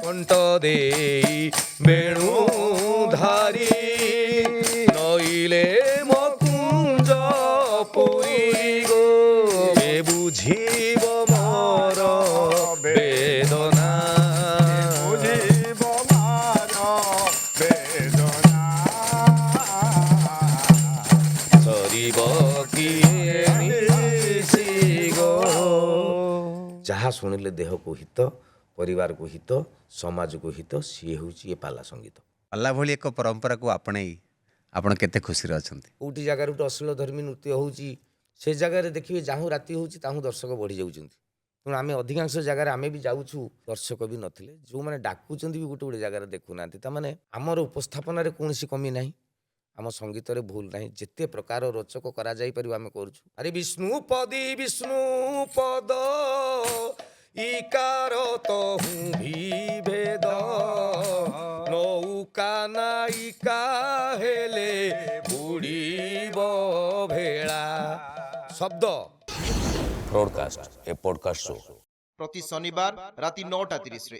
কণ্ঠ দেই বেণু ধারি নইলে মকুঞ্জ পুরী গো এ বুঝিব মর বেদনা বুঝিব মার বেদনা সরিব কিয়ে নিশি গো। ଯାହା ଶୁଣିଲେ ଦେହକୁ ହିତ ପରିବାରକୁ ହିତ ସମାଜକୁ ହିତ ସିଏ ହେଉଛି ଏ ପାଲା ସଙ୍ଗୀତ। ପାଲା ଭଳି ଏକ ପରମ୍ପରାକୁ ଆପଣେଇ ଆପଣ କେତେ ଖୁସିରେ ଅଛନ୍ତି? କେଉଁଠି ଜାଗାରେ ଗୋଟେ ଅଶ୍ଳୀଳ ଧର୍ମୀ ନୃତ୍ୟ ହେଉଛି ସେ ଜାଗାରେ ଦେଖିବେ ଯାହୁଁ ରାତି ହେଉଛି ତାହୁଁ ଦର୍ଶକ ବଢ଼ି ଯାଉଛନ୍ତି। ତେଣୁ ଆମେ ଅଧିକାଂଶ ଜାଗାରେ ଆମେ ବି ଯାଉଛୁ ଦର୍ଶକ ବି ନଥିଲେ, ଯେଉଁମାନେ ଡାକୁଛନ୍ତି ବି ଗୋଟେ ଗୋଟେ ଜାଗାରେ ଦେଖୁନାହାନ୍ତି। ତାମାନେ ଆମର ଉପସ୍ଥାପନାରେ କୌଣସି କମି ନାହିଁ, ଆମ ସଙ୍ଗୀତରେ ଭୁଲ ନାହିଁ, ଯେତେ ପ୍ରକାର ରୋଚକ କରାଯାଇପାରିବ ଆମେ କରୁଛୁ। ଆରେ ବିଷ୍ଣୁ ପଦ ଇକାର ତହୁଁ ବିଭେଦ ନୌକା ନାୟିକା ହେଲେ ବୁଡ଼ିବ ଭେଳା। ଶବ୍ଦ ବ୍ରଡକାଷ୍ଟ ଏ ପଡକାଷ୍ଟ ଶୋ প্রতি শনিবার রাতে ৯টা ৩০ রে।